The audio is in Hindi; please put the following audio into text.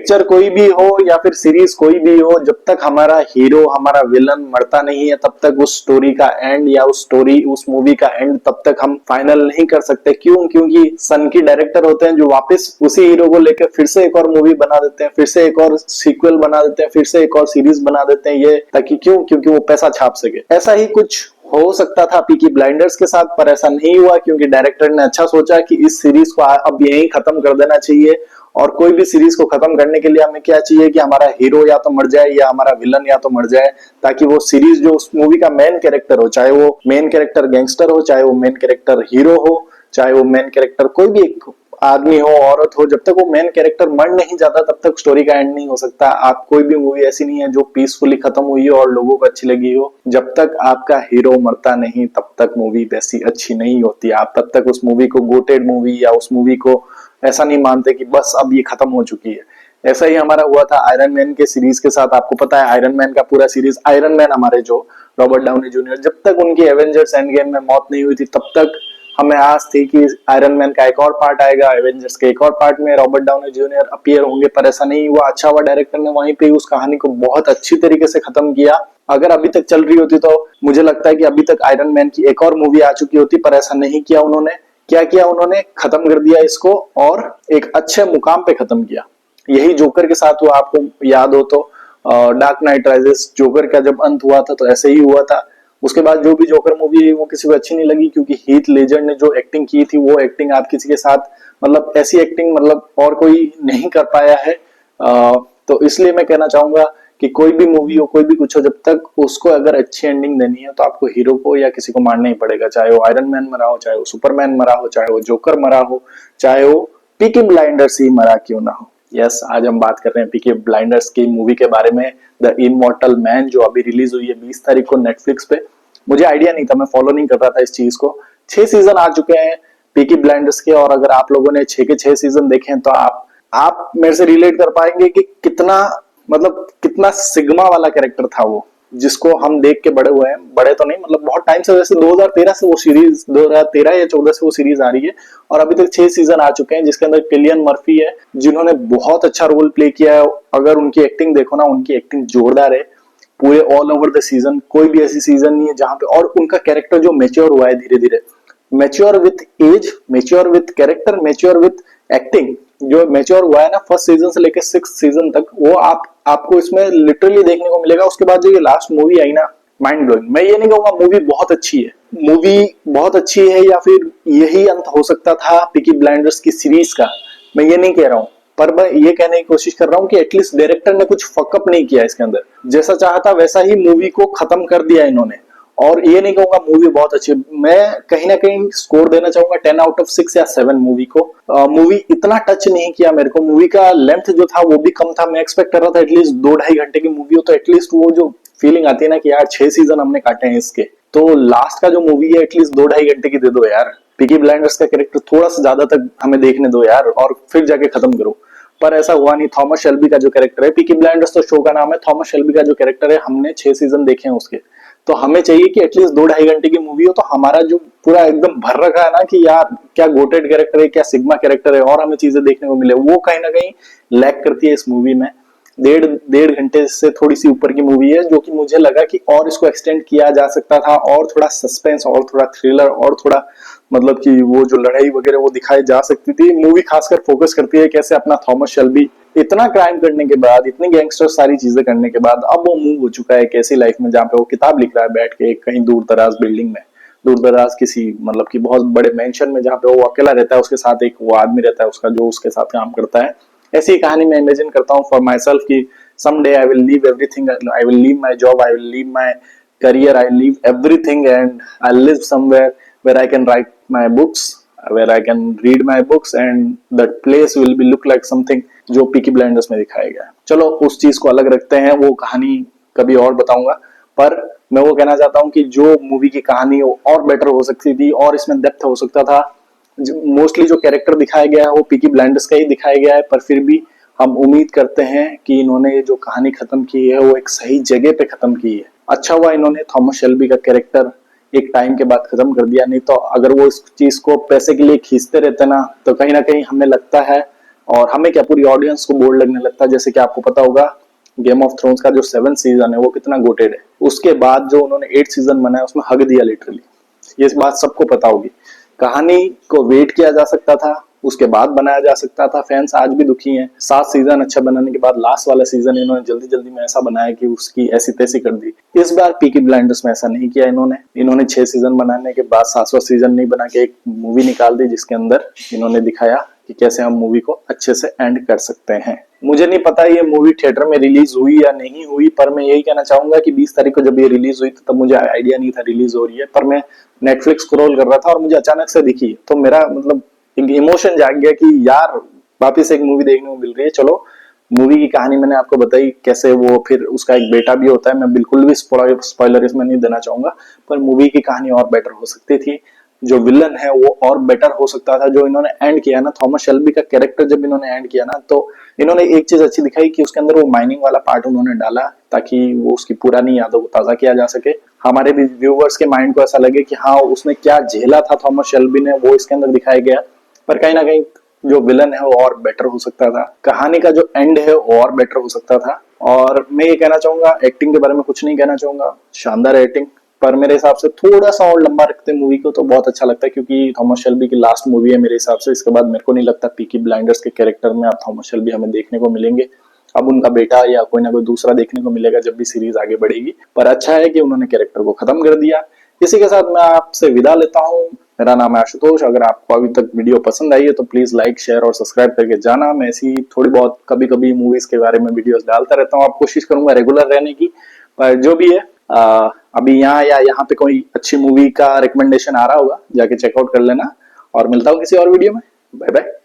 पिक्चर कोई भी हो या फिर सीरीज कोई भी हो, जब तक हमारा हीरो हमारा विलन मरता नहीं है तब तक उस स्टोरी का एंड या उस मूवी का एंड तब तक हम फाइनल नहीं कर सकते। क्यों? क्योंकि सन की डायरेक्टर होते हैं जो वापस उसी हीरो को लेकर फिर से एक और मूवी बना देते हैं, फिर से एक और सीक्वल बना देते हैं, फिर से एक और सीरीज बना देते हैं, ये ताकि क्यों? क्योंकि वो पैसा छाप सके। ऐसा ही कुछ हो सकता था पीकी ब्लाइंडर्स के साथ, पर ऐसा नहीं हुआ क्योंकि डायरेक्टर ने अच्छा सोचा कि इस सीरीज को अब यहीं खत्म कर देना चाहिए। और कोई भी सीरीज को खत्म करने के लिए हमें क्या चाहिए कि हमारा हीरो या तो मर जाए या हमारा विलन या तो मर जाए, ताकि वो सीरीज जो उस मूवी का मेन कैरेक्टर हो, चाहे वो मेन कैरेक्टर गैंगस्टर हो, चाहे वो मेन कैरेक्टर हीरो हो, चाहे वो मेन कैरेक्टर कोई भी एक आदमी हो, औरत हो, जब तक वो मेन कैरेक्टर मर नहीं जाता तब तक स्टोरी का एंड नहीं हो सकता। आप कोई भी मूवी ऐसी नहीं है जो पीसफुली खत्म हुई हो और लोगों को अच्छी लगी हो। जब तक आपका हीरो मरता नहीं तब तक मूवी वैसी अच्छी नहीं होती। आप तब तक उस मूवी को गोटेड मूवी या उस मूवी को ऐसा नहीं मानते कि बस अब ये खत्म हो चुकी है। ऐसा ही हमारा हुआ था आयरन मैन के सीरीज के साथ। आपको पता है आयरन मैन का पूरा सीरीज, आयरन मैन हमारे जो रॉबर्ट डाउनी जूनियर, जब तक उनकी एवेंजर्स एंड गेम में मौत नहीं हुई थी तब तक हमें आस थी कि आयरन मैन का एक और पार्ट आएगा, एवेंजर्स के एक और पार्ट में रॉबर्ट डाउनी जूनियर अपीयर होंगे, पर ऐसा नहीं हुआ। अच्छा हुआ डायरेक्टर ने वहीं पे उस कहानी को बहुत अच्छी तरीके से खत्म किया। अगर अभी तक चल रही होती तो मुझे लगता है कि अभी तक आयरन मैन की एक और मूवी आ चुकी होती, पर ऐसा नहीं किया उन्होंने। क्या किया उन्होंने? खत्म कर दिया इसको और एक अच्छे मुकाम पे खत्म किया। यही जोकर के साथ हुआ, आपको याद हो तो डार्क नाइट राइजेस जोकर का जब अंत हुआ था तो ऐसे ही हुआ था। उसके बाद जो भी जोकर मूवी है वो किसी को अच्छी नहीं लगी, क्योंकि हीथ लेजर ने जो एक्टिंग की थी वो एक्टिंग आप किसी के साथ, मतलब ऐसी एक्टिंग मतलब और कोई नहीं कर पाया है। तो इसलिए मैं कहना चाहूंगा कि कोई भी मूवी हो, कोई भी कुछ हो, जब तक उसको अगर अच्छी एंडिंग देनी है तो आपको हीरो को या किसी को मारना ही पड़ेगा। चाहे वो आयरन मैन मरा हो, चाहे वो सुपरमैन मरा हो, चाहे वो जोकर मरा हो, चाहे वो पीकी ब्लाइंडर्स ही मरा क्यों ना हो। यस, आज हम बात कर रहे हैं पीकी ब्लाइंडर्स की मूवी के बारे में, द इमॉर्टल मैन, जो अभी रिलीज हुई है 20 तारीख को नेटफ्लिक्स पे। मुझे आइडिया नहीं था, मैं फॉलो नहीं कर रहा था इस चीज को। 6 सीजन आ चुके हैं पीकी ब्लाइंडर्स के, और अगर आप लोगों ने 6 के 6 सीजन देखे हैं तो आप मेरे से रिलेट कर पाएंगे कि कितना, मतलब कितना सिग्मा वाला कैरेक्टर था वो, जिसको हम देख के बड़े हुए हैं। बड़े तो नहीं, मतलब बहुत टाइम से, वैसे 2013 से वो सीरीज, 2013 या 14 से वो सीरीज आ रही है और अभी तक 6 सीजन आ चुके हैं, जिसके अंदर किलियन मर्फी है जिन्होंने बहुत अच्छा रोल प्ले किया है। अगर उनकी एक्टिंग देखो ना, उनकी एक्टिंग जोरदार है पूरे ऑल ओवर द सीजन। कोई भी ऐसी सीजन नहीं है जहां पे, और उनका कैरेक्टर जो मेच्योर हुआ है धीरे धीरे, mature with age, mature with character, mature with acting, जो मेच्योर हुआ है ना फर्स्ट सीजन से लेकर 6 सीजन तक, वो आपको इसमें लिटरली देखने को मिलेगा। उसके बाद जो ये लास्ट मूवी आई ना, माइंड ब्लोइंग। मैं ये नहीं कहूंगा मूवी बहुत अच्छी है, मूवी बहुत अच्छी है या फिर यही अंत हो सकता था पीकी ब्लाइंडर्स की सीरीज का, मैं ये नहीं कह रहा हूं, पर मैं ये कहने की कोशिश कर रहा हूँ कि एटलीस्ट डायरेक्टर ने कुछ फकअप नहीं किया इसके अंदर। जैसा चाहा था वैसा ही मूवी को खत्म कर दिया इन्होंने। और ये नहीं कहूंगा मूवी बहुत अच्छी, मैं कहीं ना कहीं स्कोर देना चाहूंगा 10 आउट ऑफ 6 या 7 मूवी को। मूवी इतना टच नहीं किया मेरे को, मूवी का लेंथ जो था वो भी कम था। मैं एक्सपेक्ट कर रहा था एटलीस्ट 2-2.5 घंटे की मूवी हो तो एटलीस्ट वो जो फीलिंग आती है ना कि यार 6 सीजन हमने काटे हैं इसके, तो लास्ट का जो मूवी है एटलीस्ट 2-2.5 घंटे की दे दो यार। पीकी ब्लाइंडर्स का कैरेक्टर थोड़ा सा ज्यादा तक हमें देखने दो यार, और फिर जाके खत्म करो। पर ऐसा हुआ नहीं। थॉमस शेल्बी का जो कैरेक्टर है, पीकी ब्लाइंडर्स तो शो का नाम है, थॉमस शेल्बी का जो कैरेक्टर है, हमने 6 सीजन देखे हैं उसके, तो हमें चाहिए कि एटलीस्ट 2-2.5 घंटे की मूवी हो तो हमारा जो पूरा एकदम भर रखा है ना कि यार क्या गोटेड कैरेक्टर है, क्या सिग्मा कैरेक्टर है, और हमें चीजें देखने को मिले, वो कहीं ना कहीं लैक करती है इस मूवी में। 1.5 घंटे से थोड़ी सी ऊपर की मूवी है, जो कि मुझे लगा कि और इसको एक्सटेंड किया जा सकता था, और थोड़ा सस्पेंस और थोड़ा थ्रिलर और थोड़ा, मतलब कि वो जो लड़ाई वगैरह वो दिखाई जा सकती थी। मूवी खासकर फोकस करती है कैसे अपना थॉमस शेल्बी इतना क्राइम करने के बाद, इतनी गैंगस्टर सारी चीजें करने के बाद, अब वो मूव हो चुका है एक ऐसी लाइफ में जहाँ पे वो किताब लिख रहा है बैठ के कहीं दूर दराज बिल्डिंग में, दूर दराज किसी मतलब कि बहुत बड़े मेंशन में, जहाँ पे वो अकेला रहता है, उसके साथ एक वो आदमी रहता है उसका जो उसके साथ काम करता है। ऐसी कहानी मैं इमेजिन करता हूँ फॉर माई सेल्फ की someday I will leave everything, I will leave my job, I will leave my career, I will leave everything and I'll live somewhere where I can write my books, where I can read my books and that place will be look like something जो पीकी ब्लाइंडर्स में दिखाया गया है। चलो उस चीज को अलग रखते हैं, वो कहानी कभी और बताऊंगा, पर मैं वो कहना चाहता हूँ कि जो मूवी की कहानी और बेटर हो सकती थी और इसमें डेप्थ हो सकता था। मोस्टली जो कैरेक्टर दिखाया गया है वो पीकी ब्लाइंडर्स का ही दिखाया गया है, पर फिर भी हम उम्मीद करते हैं कि इन्होंने जो कहानी खत्म की है वो एक सही जगह पे खत्म की है। अच्छा हुआ इन्होंने थॉमस शेल्बी का कैरेक्टर एक टाइम के बाद खत्म कर दिया, नहीं तो अगर वो इस चीज को पैसे के लिए खींचते रहते ना तो कहीं ना कहीं हमें लगता है और हमें क्या पूरी ऑडियंस को बोर लगने लगता है। जैसे कि आपको पता होगा गेम ऑफ थ्रोन्स का जो 7th सीजन है वो कितना गोटेड है, उसके बाद जो उन्होंने 8th सीजन बनाया उसमें हग दिया लिटरली, ये बात सबको पता होगी। कहानी को वेट किया जा सकता था, उसके बाद बनाया जा सकता था। फैंस आज भी दुखी हैं, 7 सीजन अच्छा बनाने के बाद लास्ट वाला सीजन इन्होंने जल्दी जल्दी में ऐसा बनाया कि उसकी ऐसी तैसी कर दी। इस बार पीकी ब्लाइंडर्स में ऐसा नहीं किया इन्होंने 6 सीजन बनाने के बाद 7वां सीजन नहीं बना के एक मूवी निकाल दी, जिसके अंदर इन्होंने दिखाया कि कैसे हम मूवी को अच्छे से एंड कर सकते हैं। मुझे नहीं पता ये मूवी थिएटर में रिलीज हुई या नहीं हुई, पर मैं यही कहना चाहूंगा कि 20 तारीख को जब ये रिलीज हुई तब मुझे आइडिया नहीं था रिलीज हो रही है, पर मैं नेटफ्लिक्स स्क्रॉल कर रहा था और मुझे अचानक से दिखी, तो मेरा मतलब एक इमोशन जाग गया कि यार वापिस एक मूवी देखने को मिल रही है। चलो, मूवी की कहानी मैंने आपको बताई कैसे वो फिर उसका एक बेटा भी होता है, मैं बिल्कुल भी स्पॉइलर इसमें नहीं देना चाहूंगा, पर मूवी की कहानी और बेटर हो सकती थी, जो विलन है वो और बेटर हो सकता था। जो इन्होंने एंड किया ना, थॉमस शेल्बी का कैरेक्टर जब इन्होंने एंड किया ना, तो इन्होंने एक चीज अच्छी दिखाई कि उसके अंदर वो माइनिंग वाला पार्ट उन्होंने डाला ताकि वो उसकी पुरानी यादों को ताजा किया जा सके, हमारे भी व्यूवर्स के माइंड को ऐसा लगे कि हाँ उसने क्या झेला था थॉमस शेल्बी ने, वो इसके अंदर दिखाया गया। पर कहीं ना कहीं जो विलन है वो और बेटर हो सकता था, कहानी का जो एंड है वो और बेटर हो सकता था। और मैं ये कहना चाहूंगा, एक्टिंग के बारे में कुछ नहीं कहना चाहूंगा, शानदार एक्टिंग, पर मेरे हिसाब से थोड़ा सा और लंबा रखते मूवी को तो बहुत अच्छा लगता है, क्योंकि थॉमस शेल्बी की लास्ट मूवी है मेरे हिसाब से। इसके बाद मेरे को नहीं लगता पीकी ब्लाइंडर्स के कैरेक्टर में आप थॉमस शेल्बी हमें देखने को मिलेंगे। अब उनका बेटा या कोई ना कोई दूसरा देखने को मिलेगा जब भी सीरीज आगे बढ़ेगी, पर अच्छा है कि उन्होंने कैरेक्टर को खत्म कर दिया। इसी के साथ मैं आपसे विदा लेता हूँ। मेरा नाम है आशुतोष। अगर आपको अभी तक वीडियो पसंद आई है तो प्लीज लाइक, शेयर और सब्सक्राइब करके जाना। मैं ऐसी थोड़ी बहुत कभी कभी मूवीज के बारे में वीडियोस डालता रहता हूँ, आप कोशिश करूंगा रेगुलर रहने की। पर जो भी है, अभी यहाँ या यहाँ पे कोई अच्छी मूवी का रिकमेंडेशन आ रहा होगा, जाके चेकआउट कर लेना, और मिलता हूँ किसी और वीडियो में। Bye bye.